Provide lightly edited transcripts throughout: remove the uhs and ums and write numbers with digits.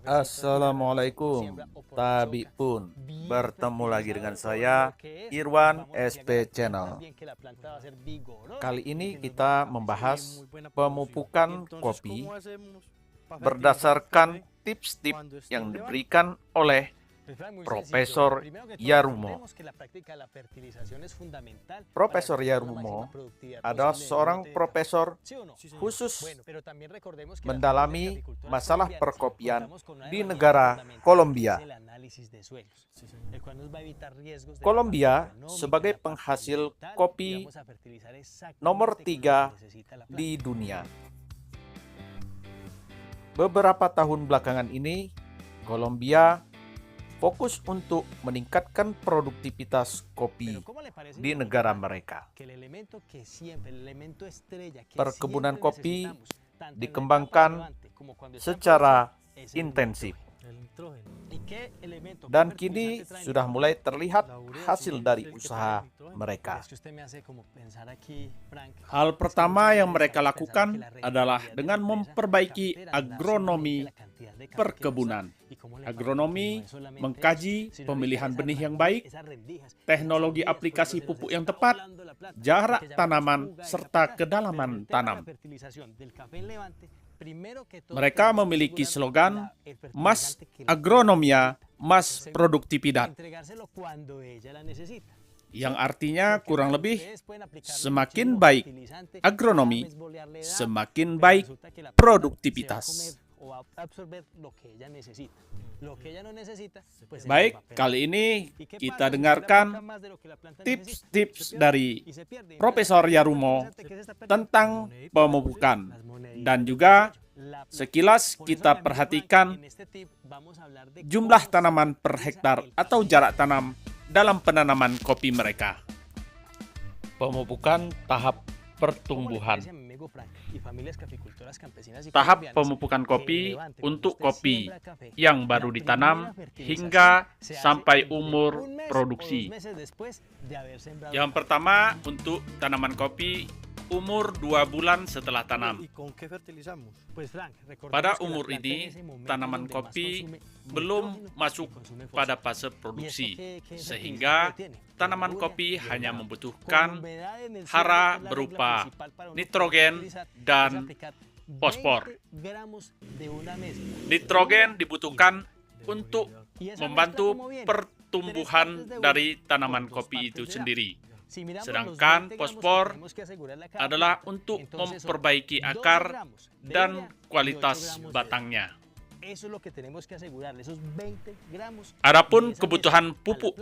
Assalamualaikum, Tabi pun bertemu lagi dengan saya, Irwan SP Channel. Kali ini kita membahas pemupukan kopi berdasarkan tips-tips yang diberikan oleh Profesor Yarumo. Profesor Yarumo adalah seorang profesor khusus mendalami masalah perkopian di negara Kolombia. Kolombia sebagai penghasil kopi nomor 3 di dunia. Beberapa tahun belakangan ini, Kolombia fokus untuk meningkatkan produktivitas kopi di negara mereka. Perkebunan kopi dikembangkan secara intensif. Dan kini sudah mulai terlihat hasil dari usaha mereka. Hal pertama yang mereka lakukan adalah dengan memperbaiki agronomi perkebunan. Agronomi mengkaji pemilihan benih yang baik, teknologi aplikasi pupuk yang tepat, jarak tanaman, serta kedalaman tanam. Mereka memiliki slogan Mas Agronomia, Mas Produktividad, yang artinya kurang lebih semakin baik agronomi, semakin baik produktivitas. Baik, kali ini kita dengarkan tips-tips dari Profesor Yarumo tentang pemupukan. Dan juga sekilas kita perhatikan jumlah tanaman per hektar atau jarak tanam dalam penanaman kopi mereka. Pemupukan tahap pertumbuhan. Tahap pemupukan kopi untuk kopi yang baru ditanam hingga sampai umur produksi. Yang pertama untuk tanaman kopi umur 2 bulan setelah tanam. Pada umur ini, tanaman kopi belum masuk pada fase produksi, sehingga tanaman kopi hanya membutuhkan hara berupa nitrogen dan fosfor. Nitrogen dibutuhkan untuk membantu pertumbuhan dari tanaman kopi itu sendiri. Sedangkan fosfor adalah untuk memperbaiki akar dan kualitas batangnya. Adapun kebutuhan pupuk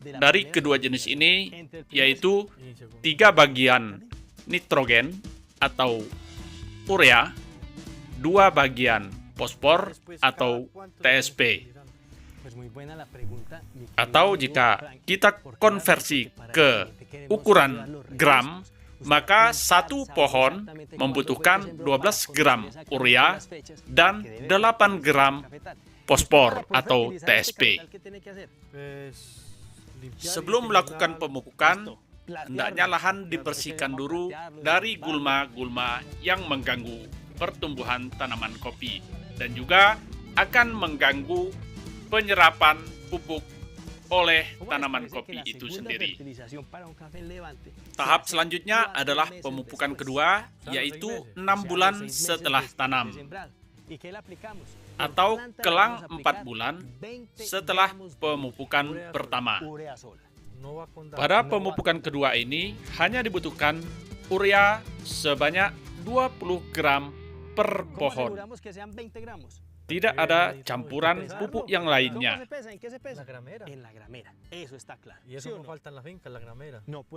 dari kedua jenis ini yaitu 3 bagian nitrogen atau urea, 2 bagian fosfor atau TSP. Atau jika kita konversi ke ukuran gram, maka satu pohon membutuhkan 12 gram urea dan 8 gram fosfor atau TSP. Sebelum melakukan pemupukan, hendaknya lahan dibersihkan dulu dari gulma-gulma yang mengganggu pertumbuhan tanaman kopi dan juga akan mengganggu penyerapan pupuk oleh tanaman kopi itu sendiri. Tahap selanjutnya adalah pemupukan kedua, yaitu 6 bulan setelah tanam, atau kelang 4 bulan setelah pemupukan pertama. Pada pemupukan kedua ini hanya dibutuhkan urea sebanyak 20 gram per pohon. Tidak ada campuran pupuk yang lainnya.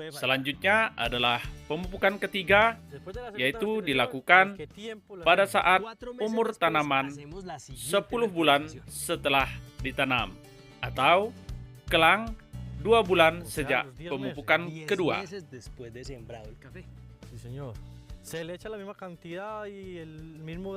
Selanjutnya adalah pemupukan ketiga, yaitu dilakukan pada saat umur tanaman 10 bulan setelah ditanam, atau kelang 2 bulan sejak pemupukan kedua. ¿Se le echa la misma cantidad y el mismo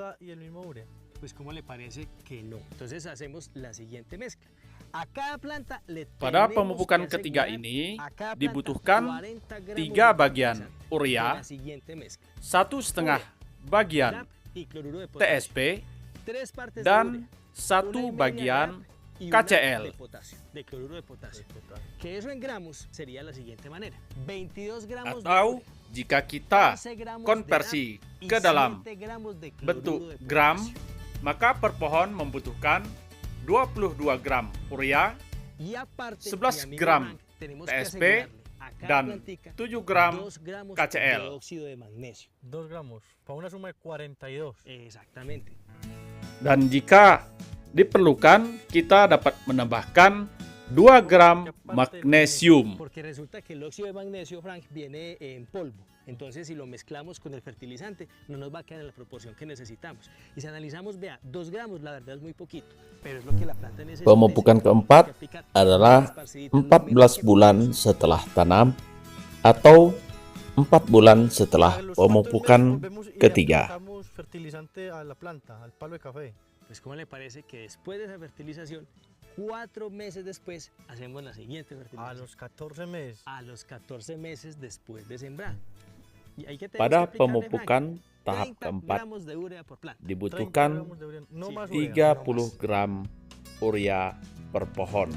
urea? Pues ¿cómo le parece que no? Entonces hacemos la siguiente mezcla. A cada planta le Pada pemupukan ketiga ini dibutuhkan 3 bagian urea, 1,5 bagian TSP, 3 partes dan de 1 una y media bagian de DAP y una KCl. de potasio, de cloruro de potasio. Que eso en gramos sería la siguiente manera: 22 gramos de Atau urea, jika kita 11 gramos de konversi DAP y ke dalam 7 gramos de cloruro bentuk de gram, potasio. maka per pohon membutuhkan 22 gram urea, Y aparte, 11 mi amigo gram Frank, tenemos TSP que asegurarle a cada dan plantica 7 gram 2 gramos KCl. de óxido de magnesio. 2 gramos, para una suma de 42. Exactamente. Dan jika diperlukan, kita dapat menambahkan 2 gram magnesium. Porque resulta que el óxido de magnesio, Frank, viene en polvo. Entonces, si lo mezclamos con el fertilizante, no nos va a quedar en la proporción que necesitamos. Y si analizamos, vea, 2 gramos, la verdad es muy poquito, pero es lo que la planta necesita. Pemupukan keempat adalah 14 bulan setelah tanam atau 4 bulan setelah pemupukan ketiga. Aplicamos fertilizante a la planta, al palo de café. Pues, ¿cómo le parece que después de esa fertilización, 4 meses después, hacemos la siguiente A fertilización? los 14 meses. A los 14 meses después de sembrar. Y ahí que tenemos Pada que aplicarle, pemupukan Frank, tahap 30 keempat gramos de urea por planta. 30 dibutuhkan gramos de urea, no Sí, más urea. 30 gram urea per pohon.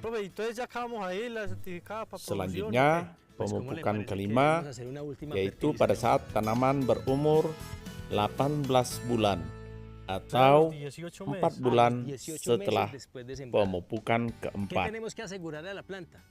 Profe, entonces ya acabamos ahí la certificada para Selanjutnya, Pues, ¿cómo le pemupukan parece que kelima vamos a hacer una última yaitu pada fertilización? saat tanaman berumur 18 bulan atau 18 4 meses. bulan A los 18 setelah meses después de sembrar. pemupukan ¿Qué keempat. tenemos que asegurarle a la planta?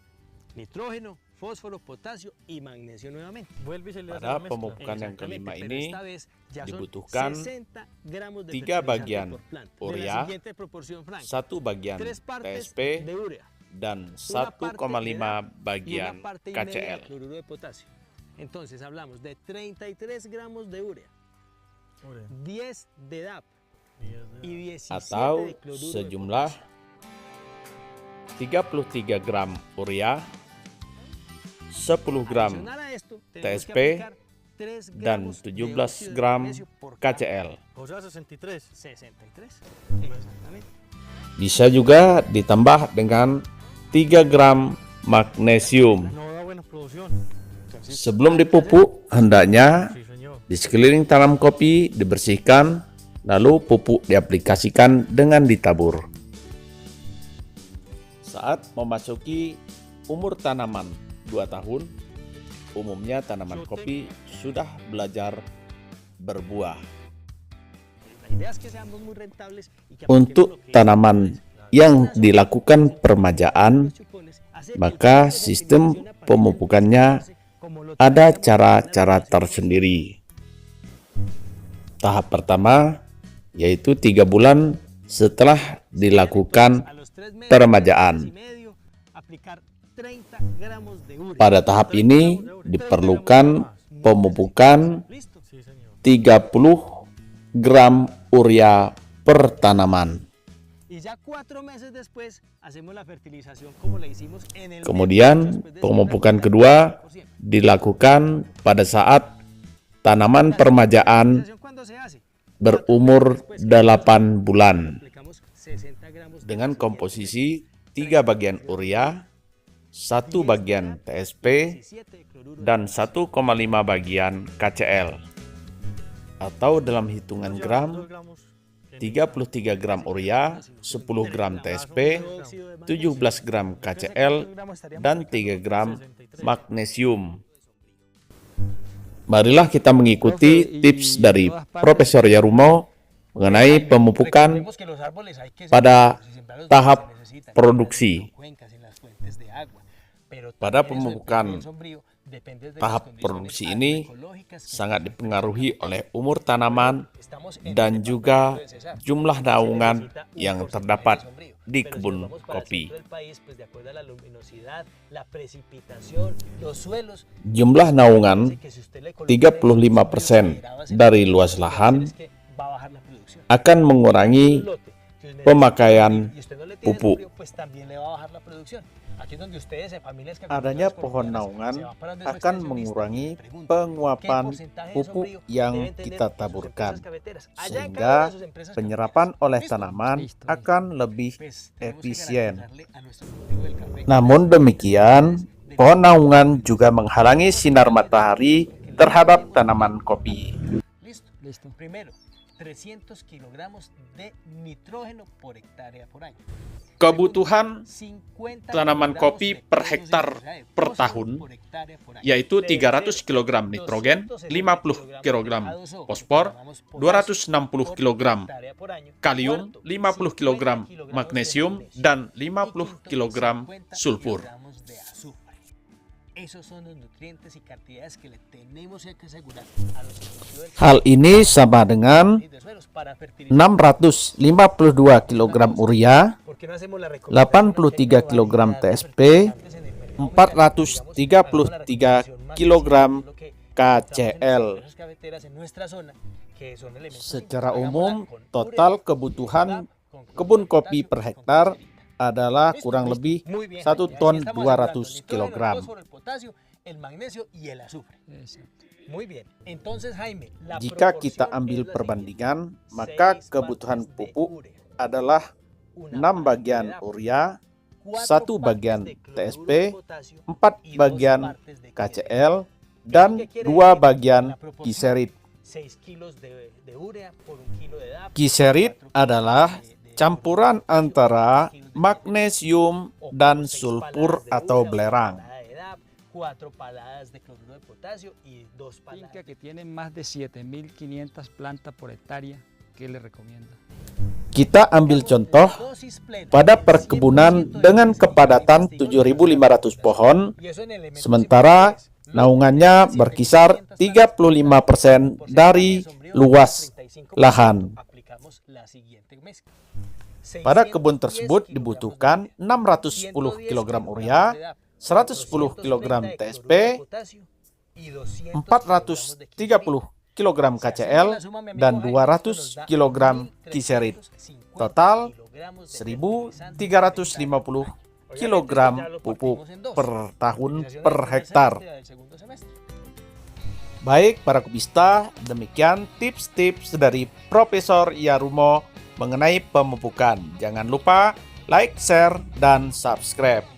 Nitrógeno, fósforo, potasio y magnesio nuevamente. Vuelve y se le hace Pada la mezcla. pemupukan yang Exactamente, kelima pero ini esta vez ya son dibutuhkan 60 gramos de 3 fertilizante bagian por planta. De urea, la siguiente proporción, Frank: 1 bagian 3 partes TSP de urea, dan una parte 1,5 de DAP y bagian una parte y media de KCl. cloruro de potasio. Entonces hablamos de 33 gramos de urea, Urea. 10 de DAP y 17 Atau de cloruro de sejumlah potasio. 33 gram urea, 10 gram Adicional a esto, tenemos que TSP aplicar 3 dan gramos de 17 óxido de gram magnesio por cada KCl. O sea, 63. 63. Exactamente. Bisa juga ditambah dengan 3 gram magnesium. No da buena producción. Entonces, Sebelum dipupuk, hendaknya Sí, señor. di sekeliling tanam kopi dibersihkan, lalu pupuk diaplikasikan dengan ditabur. Saat memasuki umur tanaman 2 tahun, umumnya tanaman kopi sudah belajar berbuah. la idea es que seamos muy rentables y que Untuk apliquemos lo que tanaman yang dilakukan permajaan, maka sistem pemupukannya ada cara-cara tersendiri. Tahap pertama yaitu 3 bulan setelah dilakukan permajaan. Pada tahap ini diperlukan pemupukan Listo. Sí, señor. 30 gram urea per tanaman. Y ya 4 meses después hacemos la fertilización como la hicimos en el Kemudian pemupukan kedua dilakukan pada saat tanaman permajaan ¿Cuándo se hace? berumur 8 bulan Aplicamos 60 gramos de dengan KCl, komposisi 3 bagian urea, 1 bagian TSP, 17 de cloruro de dan 1,5 bagian KCl. Atau dalam hitungan gram, 2 gramos. 33 gram urea, 10 gram TSP, 17 gram KCl, dan 3 gram magnesium. Marilah kita mengikuti tips dari Profesor Yarumo mengenai pemupukan Recordemos que los árboles hay que pada sembrarlos, sembrarlos tahap donde se necesitan, produksi. en cuencas, en las fuentes de agua. Pero Pada también eso pemupukan depende del sombrío, depende de las tahap condiciones produksi ini agroecológicas que sangat dipengaruhi oleh umur tanaman estamos en el dan juga departamento del Cesar. jumlah Se naungan necesita un yang porcentaje terdapat de sombrío. di Pero si kebun nos vamos para el kopi. centro del país, pues de acuerdo a la luminosidad, la precipitación, los suelos, Jumlah naungan dice que si usted le coloca 35% dari luas lahan es que va a bajar la producción. akan mengurangi Un lote que necesita pemakaian y usted no le tiene pupuk. sombrío, pues también le va a bajar la producción. Aquí es donde ustedes, familias que Adanya agricultoras pohon colombianas, naungan se van para donde su akan extensionista mengurangi y le preguntan, penguapan ¿qué porcentaje de pupuk sombrío yang deben tener kita sus taburkan, empresas cafeteras? Allá en cada sehingga una de sus empresas penyerapan cafeteras. oleh ¿Listo? tanaman Listo. akan lebih Pues, tenemos que efisien. garantizarle a nuestro cultivo del café Namun demikian, pohon naungan juga menghalangi sinar matahari terhadap tanaman kopi. Listo. Primero, 300 kilogramos de nitrógeno por hectárea por año. Kebutuhan 50 tanaman kilogramos kopi de per óxido hektar de fósforo per tahun, por hectárea por año. yaitu Tercero, 300 kg nitrogen, 50 kg fosfor, 260 kg kalium, 50 kg magnesium, dan 50 kg sulfur. Esos son los nutrientes y cantidades que le tenemos que asegurar a los cultivos Hal ini sama dengan de suelos para fertilizar. 652 kg urea, ¿Por qué no hacemos la recomendación 83 kg TSP, 433 kg KCL. Secara umum, total kebutuhan kebun kopi per hektar adalah kurang lebih 1 ton 200 kg. Jika kita ambil perbandingan, maka kebutuhan pupuk adalah 6 bagian urea, 1 bagian TSP, 4 bagian KCL, dan 2 bagian kiserit. Kiserit adalah campuran antara magnesium dan sulfur atau belerang. Finca que tiene más de 7.500 plantas por hectárea, ¿qué le recomienda? Kita ambil contoh pada perkebunan dengan kepadatan 7.500 pohon, sementara naungannya berkisar 35% dari luas lahan. Pada kebun tersebut dibutuhkan 610 kg urea, 110 kg TSP, 430 kg KCL, dan 200 kg kiserit. Total 1.350 kg pupuk per tahun per hektar. Baik para kubista, demikian tips-tips dari Profesor Yarumo mengenai pemupukan. Jangan lupa like, share, dan subscribe.